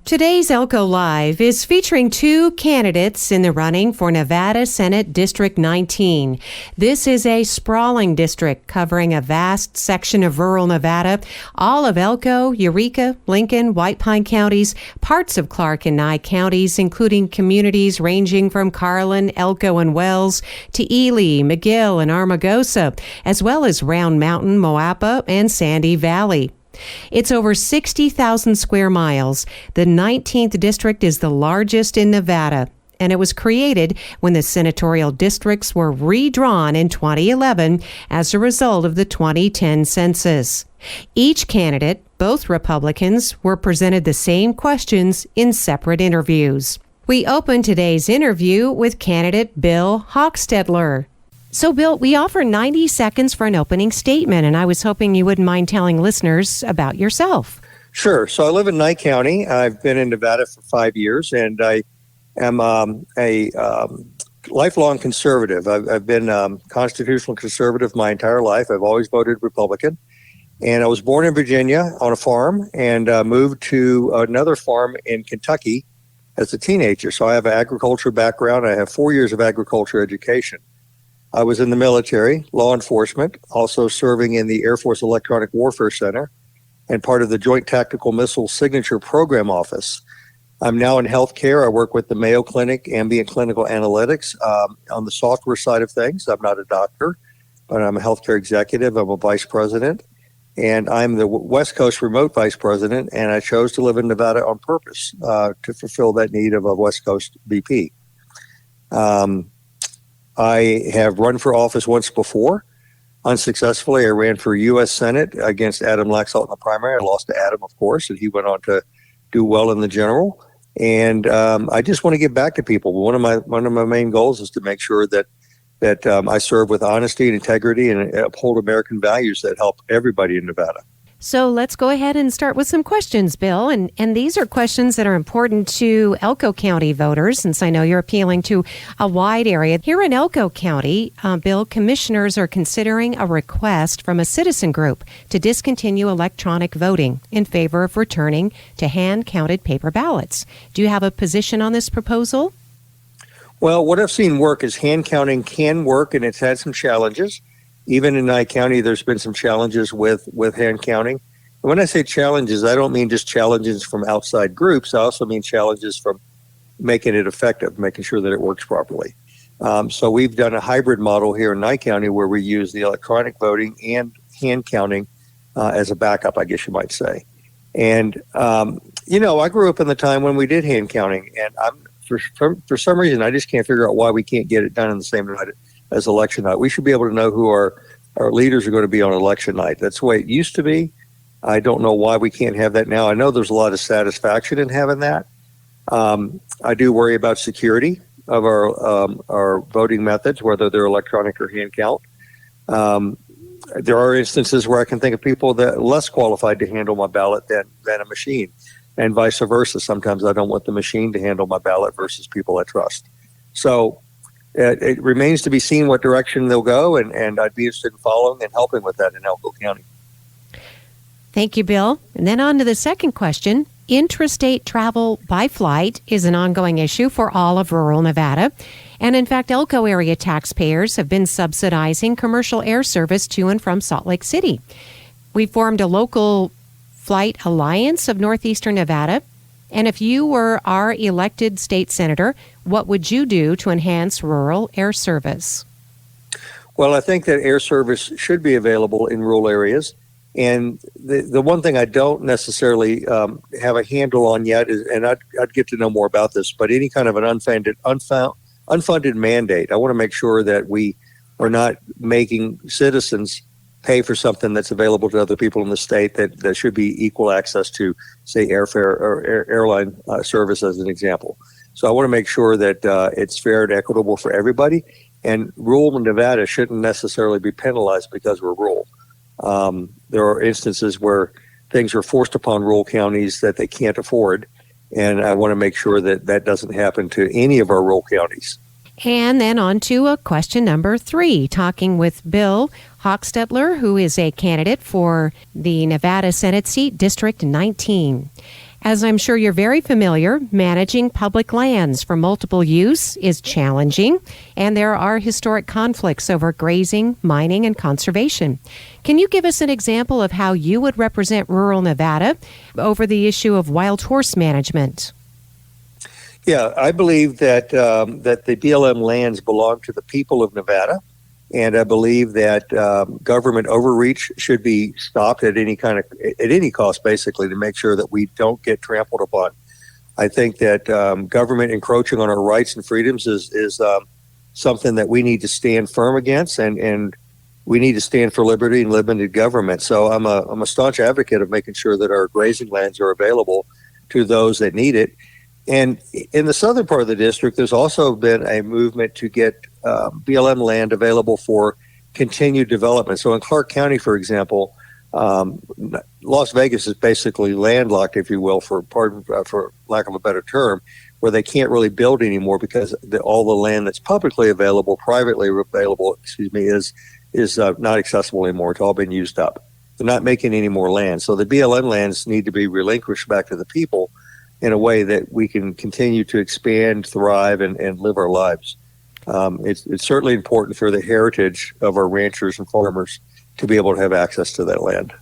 Today's Elko Live is featuring two candidates in the running for Nevada Senate District 19. This is a sprawling district covering a vast section of rural Nevada, all of Elko, Eureka, Lincoln, White Pine counties, parts of Clark and Nye counties, including communities ranging from Carlin, Elko, and Wells to Ely, McGill, and Armagosa, as well as Round Mountain, Moapa, and Sandy Valley. It's over 60,000 square miles. The 19th district is the largest in Nevada, and it was created when the senatorial districts were redrawn in 2011 as a result of the 2010 census. Each candidate, both Republicans, were presented the same questions in separate interviews. We open today's interview with candidate Bill Hockstedler. So, Bill, we offer 90 seconds for an opening statement, and I was hoping you wouldn't mind telling listeners about yourself. Sure. So I live in Nye County. I've been in Nevada for 5 years, and I am a lifelong conservative. I've been constitutional conservative my entire life. I've always voted Republican. And I was born in Virginia on a farm and moved to another farm in Kentucky as a teenager. So I have an agriculture background. I have 4 years of agriculture education. I was in the military, law enforcement, also serving in the Air Force Electronic Warfare Center and part of the Joint Tactical Missile Signature Program Office. I'm now in healthcare. I work with the Mayo Clinic, Ambient Clinical Analytics, on the software side of things. I'm not a doctor, but I'm a healthcare executive. I'm a vice president, and I'm the West Coast remote vice president, and I chose to live in Nevada on purpose to fulfill that need of a West Coast VP. I have run for office once before. Unsuccessfully, I ran for U.S. Senate against Adam Laxalt in the primary. I lost to Adam, of course, and he went on to do well in the general. And I just want to give back to people. One of my main goals is to make sure that I serve with honesty and integrity and uphold American values that help everybody in Nevada. So let's go ahead and start with some questions, Bill. And these are questions that are important to Elko County voters, since I know you're appealing to a wide area. Here in Elko County, Bill, commissioners are considering a request from a citizen group to discontinue electronic voting in favor of returning to hand-counted paper ballots. Do you have a position on this proposal? Well, what I've seen work is hand counting can work, and it's had some challenges. Even in Nye County, there's been some challenges with hand counting. And when I say challenges, I don't mean just challenges from outside groups. I also mean challenges from making it effective, making sure that it works properly. So we've done a hybrid model here in Nye County where we use the electronic voting and hand counting as a backup, I guess you might say. And, I grew up in the time when we did hand counting, and for some reason, I just can't figure out why we can't get it done in the same night as election night. We should be able to know who our leaders are going to be on election night. That's the way it used to be. I don't know why we can't have that now. I know there's a lot of satisfaction in having that. I do worry about security of our voting methods, whether they're electronic or hand count. There are instances where I can think of people that are less qualified to handle my ballot than a machine, and vice versa. Sometimes I don't want the machine to handle my ballot versus people I trust. So it remains to be seen what direction they'll go, and I'd be interested in following and helping with that in Elko County. Thank you, Bill. And then on to the second question. Intrastate travel by flight is an ongoing issue for all of rural Nevada. And in fact, Elko area taxpayers have been subsidizing commercial air service to and from Salt Lake City. We formed a local flight alliance of northeastern Nevada. And if you were our elected state senator, what would you do to enhance rural air service? Well, I think that air service should be available in rural areas. And the one thing I don't necessarily have a handle on yet is, and I'd get to know more about this, but any kind of an unfunded mandate. I want to make sure that we are not making citizens pay for something that's available to other people in the state that should be equal access to, say, airfare or airline service as an example. So I want to make sure that it's fair and equitable for everybody. And rural Nevada shouldn't necessarily be penalized because we're rural. There are instances where things are forced upon rural counties that they can't afford. And I want to make sure that that doesn't happen to any of our rural counties. And then on to question number 3, talking with Bill Hockstedler, who is a candidate for the Nevada Senate seat, District 19. As I'm sure you're very familiar, managing public lands for multiple use is challenging, and there are historic conflicts over grazing, mining, and conservation. Can you give us an example of how you would represent rural Nevada over the issue of wild horse management? Yeah, I believe that that the BLM lands belong to the people of Nevada, and I believe that government overreach should be stopped at any cost, basically, to make sure that we don't get trampled upon. I think that government encroaching on our rights and freedoms is something that we need to stand firm against, and we need to stand for liberty and limited government. So I'm a staunch advocate of making sure that our grazing lands are available to those that need it. And in the southern part of the district, there's also been a movement to get BLM land available for continued development. So in Clark County, for example, Las Vegas is basically landlocked, if you will, for lack of a better term, where they can't really build anymore because all the land that's publicly available, privately available, is not accessible anymore. It's all been used up. They're not making any more land. So the BLM lands need to be relinquished back to the people in a way that we can continue to expand, thrive, and live our lives. It's certainly important for the heritage of our ranchers and farmers to be able to have access to that land.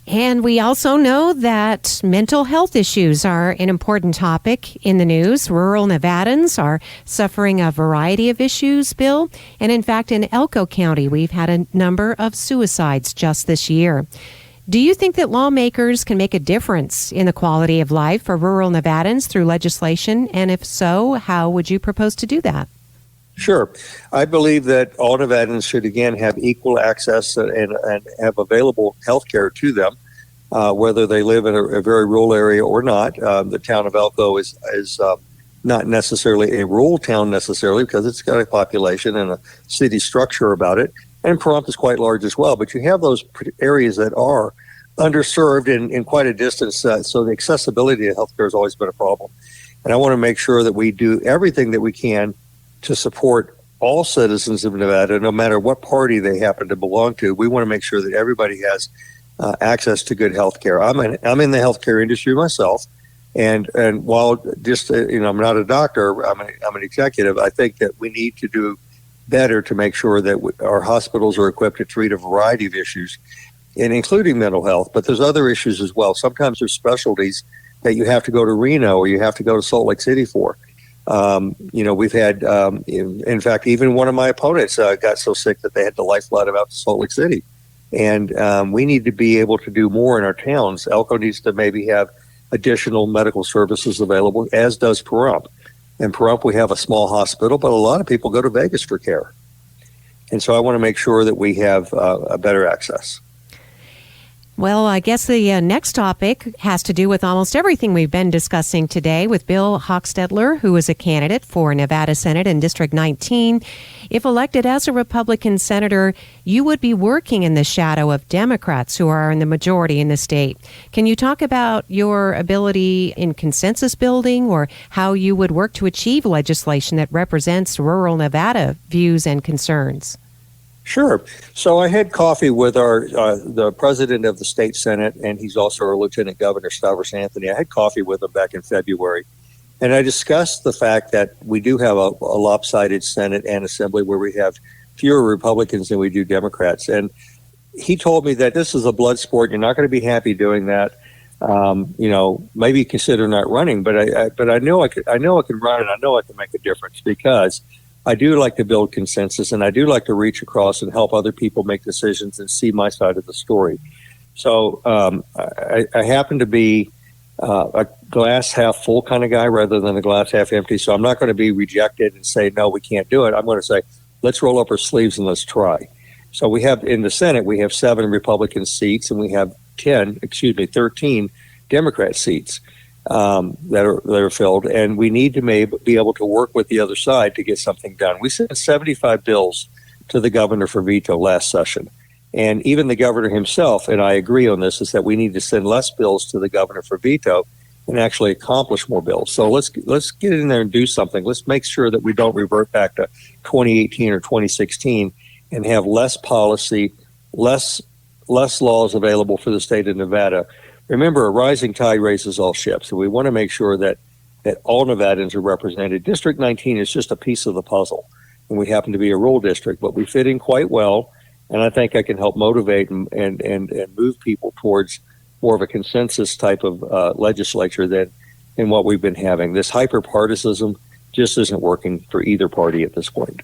And we also know that mental health issues are an important topic in the news. Rural Nevadans are suffering a variety of issues, Bill. And in fact, in Elko County, we've had a number of suicides just this year. Do you think that lawmakers can make a difference in the quality of life for rural Nevadans through legislation? And if so, how would you propose to do that? Sure. I believe that all Nevadans should, again, have equal access and have available health care to them, whether they live in a very rural area or not. The town of Elko is not necessarily a rural town necessarily because it's got a population and a city structure about it. And Pahrump is quite large as well. But you have those areas that are underserved in quite a distance. So the accessibility to healthcare has always been a problem. And I want to make sure that we do everything that we can to support all citizens of Nevada, no matter what party they happen to belong to. We want to make sure that everybody has access to good health care. I'm in the healthcare industry myself. And while just, I'm not a doctor, I'm an executive, I think that we need to do better to make sure that our hospitals are equipped to treat a variety of issues, and including mental health. But there's other issues as well. Sometimes there's specialties that you have to go to Reno or you have to go to Salt Lake City for. We've had, in fact, even one of my opponents got so sick that they had to life flight him out to Salt Lake City. And we need to be able to do more in our towns. Elko needs to maybe have additional medical services available, as does Pahrump. In Pahrump, we have a small hospital, but a lot of people go to Vegas for care. And so I want to make sure that we have a better access. Well, I guess the next topic has to do with almost everything we've been discussing today with Bill Hockstedler, who is a candidate for Nevada Senate in District 19. If elected as a Republican senator, you would be working in the shadow of Democrats who are in the majority in the state. Can you talk about your ability in consensus building or how you would work to achieve legislation that represents rural Nevada views and concerns? Sure. So I had coffee with the president of the state Senate, and he's also our Lieutenant Governor, Stavros Anthony. I had coffee with him back in February, and I discussed the fact that we do have a lopsided Senate and Assembly where we have fewer Republicans than we do Democrats. And he told me that this is a blood sport. You're not going to be happy doing that. Maybe consider not running. But I know I can run, and I know I can make a difference because I do like to build consensus, and I do like to reach across and help other people make decisions and see my side of the story. So I happen to be a glass half full kind of guy rather than a glass half empty. So I'm not going to be rejected and say, no, we can't do it. I'm going to say, let's roll up our sleeves and let's try. So we have in the Senate, we have 7 Republican seats, and we have 13 Democrat seats that are filled, and we need to be able to work with the other side to get something done. We sent 75 bills to the governor for veto last session, and even the governor himself, and I agree on this, is that we need to send less bills to the governor for veto and actually accomplish more bills. So let's get in there and do something. Let's make sure that we don't revert back to 2018 or 2016 and have less policy, less laws available for the state of Nevada, remember, a rising tide raises all ships. So we want to make sure that all Nevadans are represented. District 19 is just a piece of the puzzle, and we happen to be a rural district, but we fit in quite well. And I think I can help motivate and move people towards more of a consensus type of legislature than what we've been having. This hyper-partisanship just isn't working for either party at this point.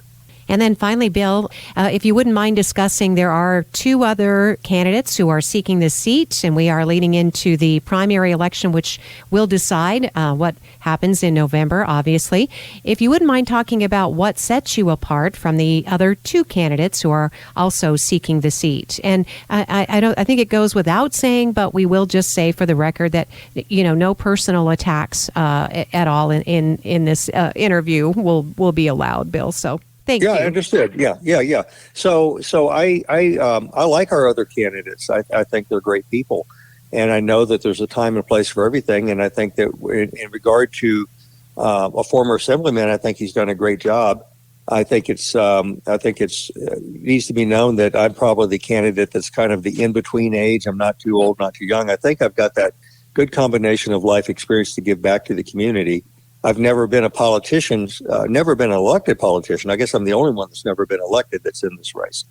And then finally, Bill, if you wouldn't mind discussing, there are two other candidates who are seeking this seat, and we are leading into the primary election, which will decide what happens in November, obviously. If you wouldn't mind talking about what sets you apart from the other two candidates who are also seeking the seat. And I think it goes without saying, but we will just say for the record that, no personal attacks at all in this interview will be allowed, Bill. So. Thank you. I understood. Yeah. So I like our other candidates. I think they're great people, and I know that there's a time and place for everything. And I think that in regard to a former assemblyman, I think he's done a great job. I think it's needs to be known that I'm probably the candidate that's kind of the in between age. I'm not too old, not too young. I think I've got that good combination of life experience to give back to the community. I've never been a politician, never been an elected politician. I guess I'm the only one that's never been elected that's in this race.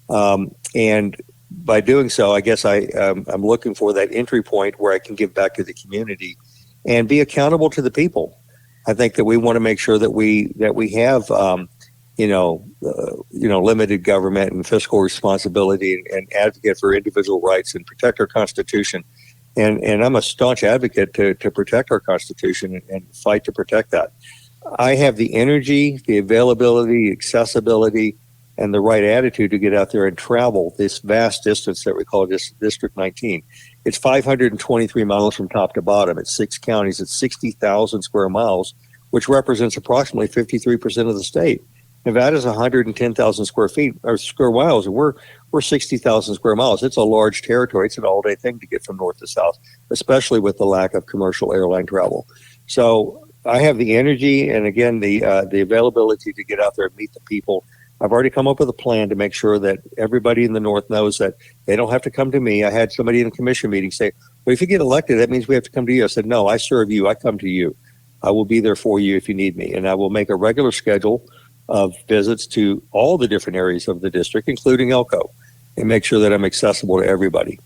And by doing so, I guess I'm looking for that entry point where I can give back to the community and be accountable to the people. I think that we want to make sure that we have, limited government and fiscal responsibility and advocate for individual rights and protect our Constitution. And I'm a staunch advocate to protect our Constitution and fight to protect that. I have the energy, the availability, accessibility, and the right attitude to get out there and travel this vast distance that we call District 19. It's 523 miles from top to bottom. It's 6 counties. It's 60,000 square miles, which represents approximately 53% of the state. Nevada's 110,000 square miles, and we're 60,000 square miles. It's a large territory. It's an all-day thing to get from north to south, especially with the lack of commercial airline travel. So I have the energy and, again, the availability to get out there and meet the people. I've already come up with a plan to make sure that everybody in the north knows that they don't have to come to me. I had somebody in a commission meeting say, well, if you get elected, that means we have to come to you. I said, no, I serve you. I come to you. I will be there for you if you need me, and I will make a regular schedule of visits to all the different areas of the district, including Elko, and make sure that I'm accessible to everybody.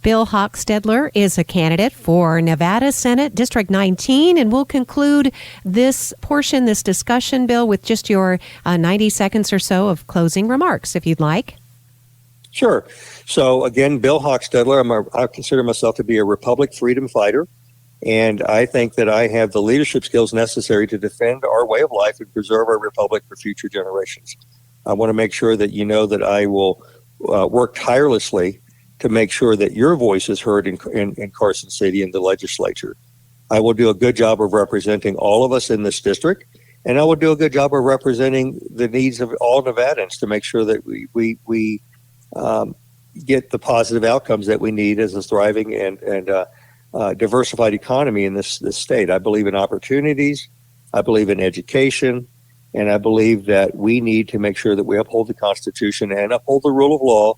Bill Hockstedler is a candidate for Nevada Senate District 19, and we'll conclude this discussion, Bill, with just your 90 seconds or so of closing remarks, if you'd like. Sure. So, again, Bill Hockstedler, I consider myself to be a Republic freedom fighter. And I think that I have the leadership skills necessary to defend our way of life and preserve our republic for future generations. I want to make sure that you know that I will work tirelessly to make sure that your voice is heard in Carson City in the legislature. I will do a good job of representing all of us in this district, and I will do a good job of representing the needs of all Nevadans to make sure that we get the positive outcomes that we need as a thriving and diversified economy in this state. I believe in opportunities, I believe in education, and I believe that we need to make sure that we uphold the Constitution and uphold the rule of law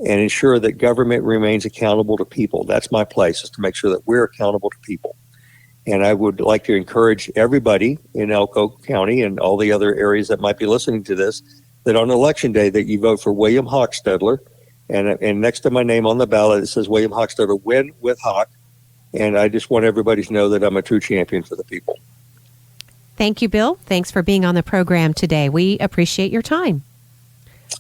and ensure that government remains accountable to people. That's my place, is to make sure that we're accountable to people. And I would like to encourage everybody in Elko County and all the other areas that might be listening to this, that on Election Day that you vote for William Hockstedler, and next to my name on the ballot it says William Hockstedler, win with Hock. And I just want everybody to know that I'm a true champion for the people. Thank you, Bill. Thanks for being on the program today. We appreciate your time.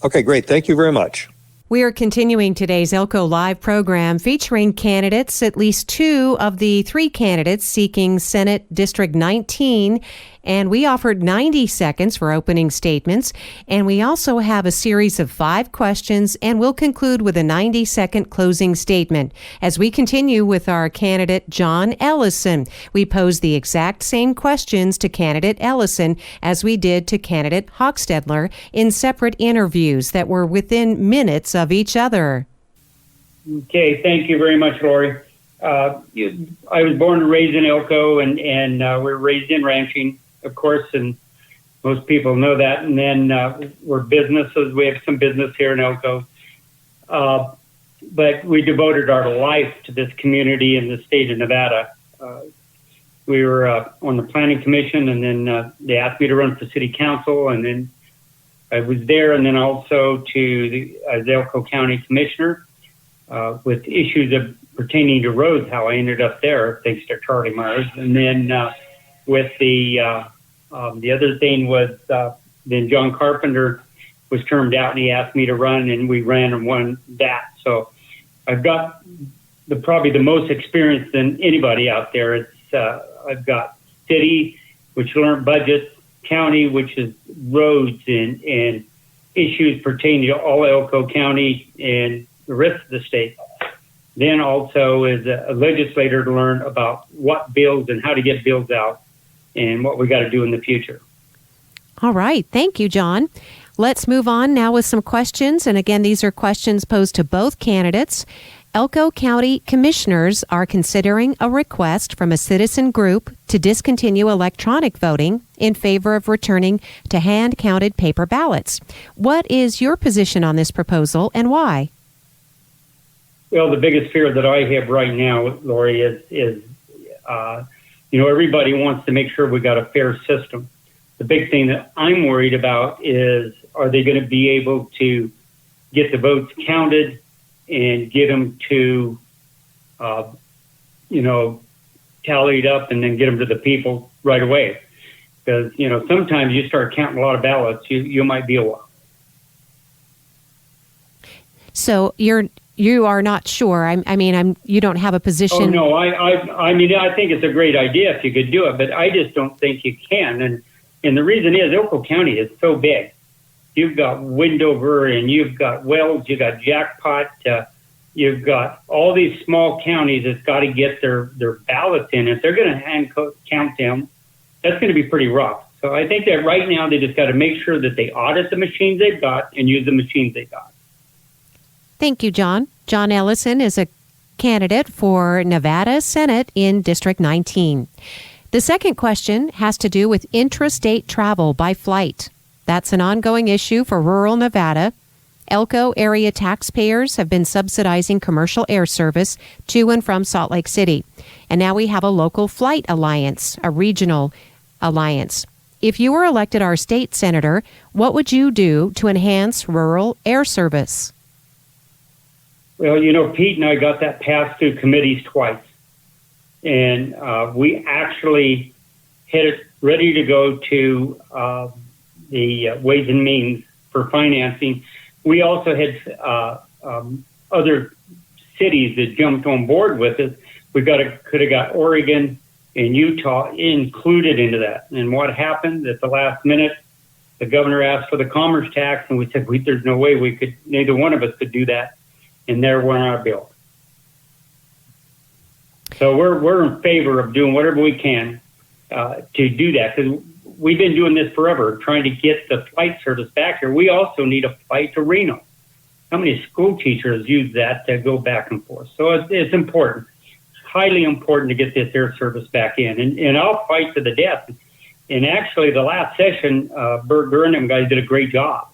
Okay, great. Thank you very much. We are continuing today's Elko Live program featuring candidates, at least 2 of the 3 candidates seeking Senate District 19. And we offered 90 seconds for opening statements. And we also have a series of 5 questions, and we'll conclude with a 90-second closing statement. As we continue with our candidate, John Ellison, we pose the exact same questions to candidate Ellison as we did to candidate Hockstedler in separate interviews that were within minutes of each other. Okay, thank you very much, Lori. I was born and raised in Elko, and we're raised in ranching, of course, and most people know that. And then we're businesses. We have some business here in Elko. but we devoted our life to this community in the state of Nevada. We were on the planning commission, and then they asked me to run for city council, and then I was there, and then also to the Elko County Commissioner with issues of pertaining to roads, how I ended up there, thanks to Charlie Myers. And then with the other thing was then John Carpenter was termed out, and he asked me to run, and we ran and won that. So I've got probably the most experience than anybody out there. It's I've got city, which learned budgets, county, which is roads and issues pertaining to all Elko County and the rest of the state. Then also as a legislator to learn about what bills and how to get bills out and what we got to do in the future. All right. Thank you, John. Let's move on now with some questions. And again, these are questions posed to both candidates. Elko County Commissioners are considering a request from a citizen group to discontinue electronic voting in favor of returning to hand-counted paper ballots. What is your position on this proposal and why? Well, the biggest fear that I have right now, Lori, is everybody wants to make sure we got a fair system. The big thing that I'm worried about is, are they going to be able to get the votes counted and get them to, tallied up and then get them to the people right away? Because, sometimes you start counting a lot of ballots, you might be a while. So you are not sure. You don't have a position. Oh, no, I think it's a great idea if you could do it, but I just don't think you can. And the reason is Elko County is so big. You've got Windover, and you've got Wells, you've got Jackpot, you've got all these small counties that's got to get their ballots in. If they're going to hand count them, that's going to be pretty rough. So I think that right now they just got to make sure that they audit the machines they've got and use the machines they've got. Thank you, John. John Ellison is a candidate for Nevada Senate in District 19. The second question has to do with intrastate travel by flight. That's an ongoing issue for rural Nevada. Elko area taxpayers have been subsidizing commercial air service to and from Salt Lake City. And now we have a local flight alliance, a regional alliance. If you were elected our state senator, what would you do to enhance rural air service? Well, Pete and I got that passed through committees twice. And we actually had it ready to go to the Ways and Means for financing. We also had other cities that jumped on board with it. Could have got Oregon and Utah included into that. And what happened at the last minute, the governor asked for the commerce tax, and we said, there's no way neither one of us could do that. And there went our bill. So we're in favor of doing whatever we can to do that, because we've been doing this forever, trying to get the flight service back here. We also need a flight to Reno. How many school teachers use that to go back and forth? So it's important, highly important to get this air service back in. And I'll fight to the death. And actually, the last session, Bert Gurr and them guys did a great job.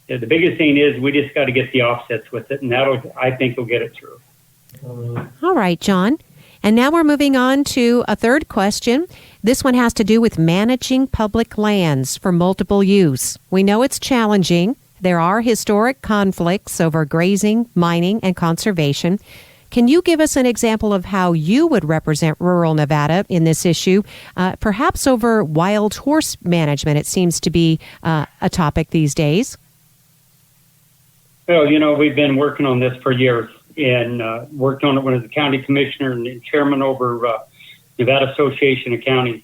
The biggest thing is we just got to get the offsets with it, and I think we'll get it through. All right, John. And now we're moving on to a third question. This one has to do with managing public lands for multiple use. We know it's challenging. There are historic conflicts over grazing, mining, and conservation. Can you give us an example of how you would represent rural Nevada in this issue, perhaps over wild horse management? It seems to be a topic these days. Well, we've been working on this for years. And worked on it when I was a county commissioner and chairman over Nevada Association of Counties.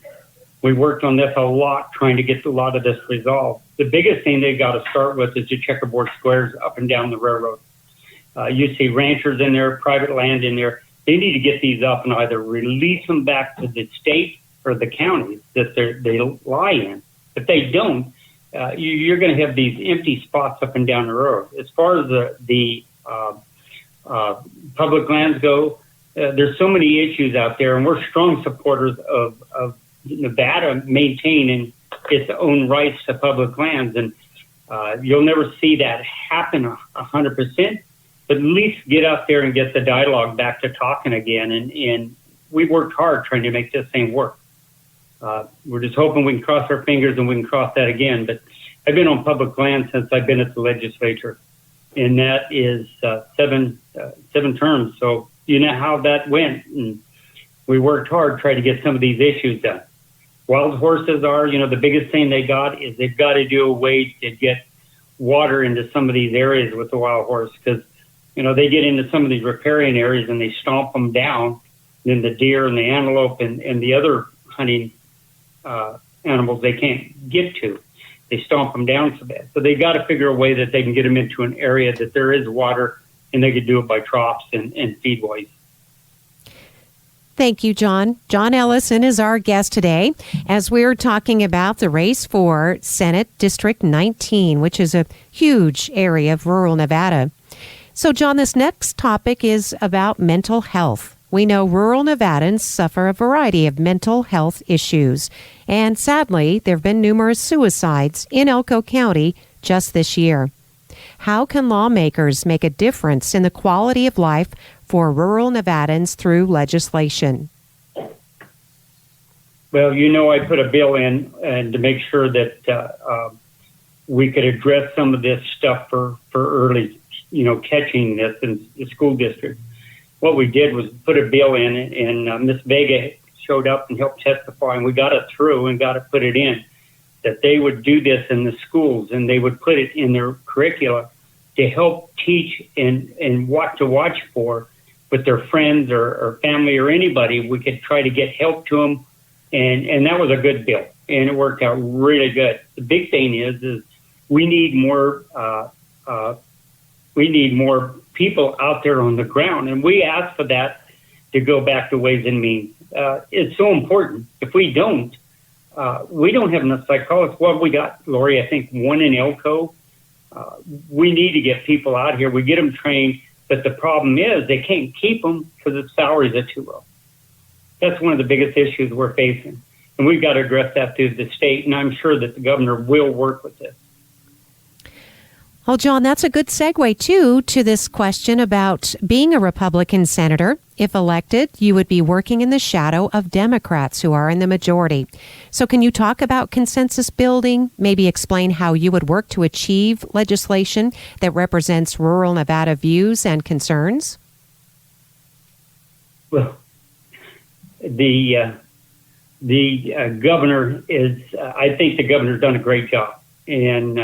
We worked on this a lot, trying to get a lot of this resolved. The biggest thing they've got to start with is the checkerboard squares up and down the railroad. You see ranchers in there, private land in there. They need to get these up and either release them back to the state or the counties that they lie in. If they don't, you're going to have these empty spots up and down the road. As far as the public lands go, there's so many issues out there, and we're strong supporters of Nevada maintaining its own rights to public lands. And you'll never see that happen 100%, but at least get out there and get the dialogue back to talking again. And we worked hard trying to make this thing work. We're just hoping we can cross our fingers and we can cross that again. But I've been on public land since I've been at the legislature, and that is seven terms. So you know how that went, and we worked hard trying to get some of these issues done. Wild horses are, the biggest thing they got is they've got to do a way to get water into some of these areas with the wild horse, because, they get into some of these riparian areas and they stomp them down. Then the deer and the antelope and the other hunting animals they can't get to. They stomp them down so bad. So they got to figure a way that they can get them into an area that there is water, and they could do it by troughs and feedways. Thank you, John. John Ellison is our guest today as we're talking about the race for Senate District 19, which is a huge area of rural Nevada. So, John, this next topic is about mental health. We know rural Nevadans suffer a variety of mental health issues, and sadly, there have been numerous suicides in Elko County just this year. How can lawmakers make a difference in the quality of life for rural Nevadans through legislation? Well, I put a bill in and to make sure that we could address some of this stuff for early, catching this in the school district. What we did was put a bill in, and Ms. Vega showed up and helped testify, and we got it through and got it put it in, that they would do this in the schools, and they would put it in their curricula to help teach and what to watch for with their friends or family or anybody. We could try to get help to them, and that was a good bill, and it worked out really good. The big thing is we need more people out there on the ground, and we asked for that to go back to Ways and Means. It's so important. If we don't have enough psychologists. Well, we got, Lori, I think one in Elko. We need to get people out here. We get them trained, but the problem is they can't keep them because the salaries are too low. That's one of the biggest issues we're facing, and we've got to address that through the state, and I'm sure that the governor will work with this. Well, John, that's a good segue, too, to this question about being a Republican senator. If elected, you would be working in the shadow of Democrats who are in the majority. So can you talk about consensus building, maybe explain how you would work to achieve legislation that represents rural Nevada views and concerns? Well, the governor I think the governor's done a great job. And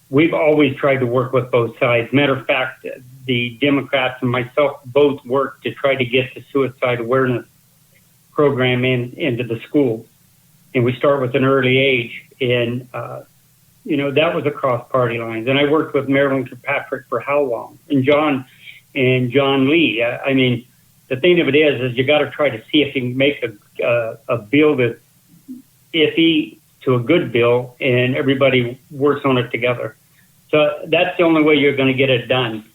we've always tried to work with both sides. Matter of fact, the Democrats and myself both worked to try to get the suicide awareness program into the schools. And we start with an early age. And, that was across party lines. And I worked with Marilyn Kirkpatrick for how long? And John Lee. I mean, the thing of it is you got to try to see if you can make a bill that's iffy to a good bill, and everybody works on it together. So that's the only way you're going to get it done.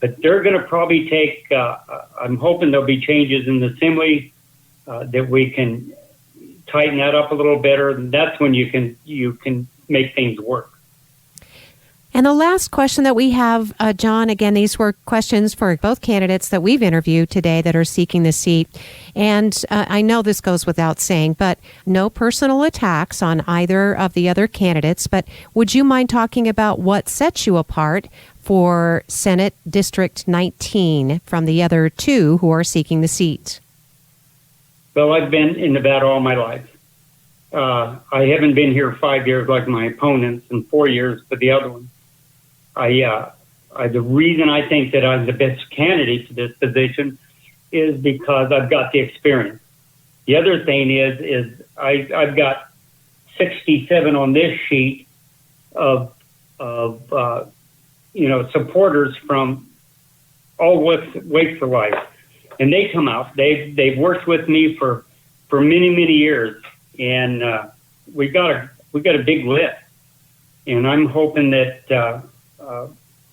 But they're going to probably take, I'm hoping there'll be changes in the assembly that we can tighten that up a little better. And that's when you can make things work. And the last question that we have, John, again, these were questions for both candidates that we've interviewed today that are seeking the seat. And I know this goes without saying, but no personal attacks on either of the other candidates. But would you mind talking about what sets you apart for Senate District 19 from the other two who are seeking the seat? Well, I've been in Nevada all my life. I haven't been here 5 years like my opponents and 4 years for the other one. The reason I think that I'm the best candidate for this position is because I've got the experience. The other thing is I've got 67 on this sheet of supporters from all walks of life, and they come out. They've worked with me for many years, and we got a big list, and I'm hoping that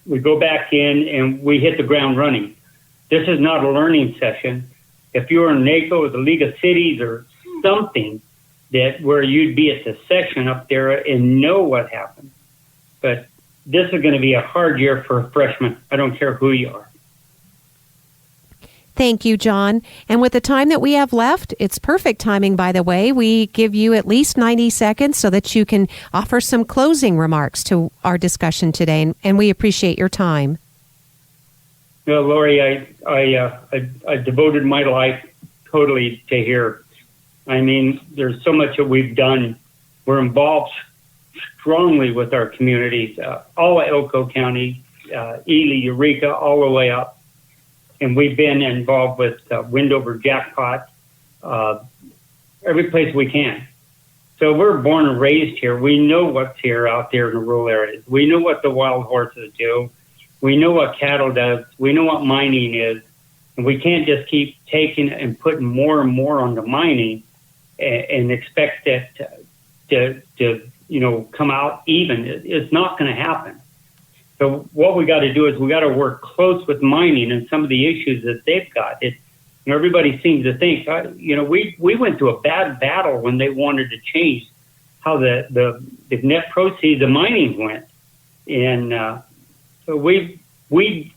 we go back in and we hit the ground running. This is not a learning session. If you were in NACO or the League of Cities or something where you'd be at the section up there and know what happened. But this is going to be a hard year for freshmen. I don't care who you are. Thank you, John. And with the time that we have left, it's perfect timing, by the way. We give you at least 90 seconds so that you can offer some closing remarks to our discussion today, and we appreciate your time. Well, Lori, I devoted my life totally to here. I mean, there's so much that we've done. We're involved strongly with our communities, all of Elko County, Ely, Eureka, all the way up. And we've been involved with Windover Jackpot, every place we can. So we're born and raised here. We know what's here out there in the rural areas. We know what the wild horses do. We know what cattle does. We know what mining is. And we can't just keep taking and putting more and more onto mining and expect it to come out even. It's not going to happen. So what we got to do is we got to work close with mining and some of the issues that they've got. Everybody seems to think, we went through a bad battle when they wanted to change how the net proceeds of mining went. And so we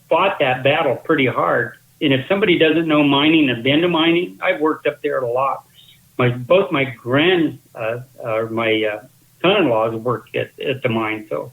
fought that battle pretty hard. And if somebody doesn't know mining, have been to mining, I've worked up there a lot. Both my son-in-laws worked at the mine. So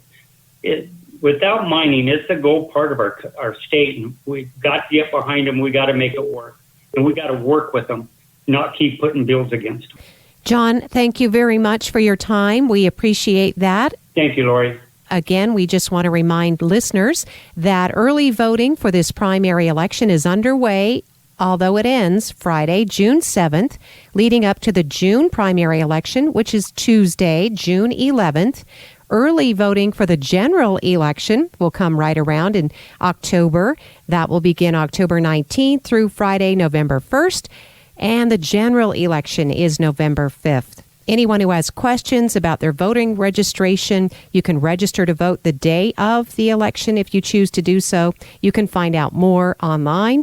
without mining, it's a gold part of our state, and we've got to get behind them. We got to make it work, and we got to work with them, not keep putting bills against them. John, thank you very much for your time. We appreciate that. Thank you, Lori. Again, we just want to remind listeners that early voting for this primary election is underway, although it ends Friday, June 7th, leading up to the June primary election, which is Tuesday, June 11th. Early voting for the general election will come right around in October. That will begin October 19th through Friday, November 1st. And the general election is November 5th. Anyone who has questions about their voting registration, you can register to vote the day of the election if you choose to do so. You can find out more online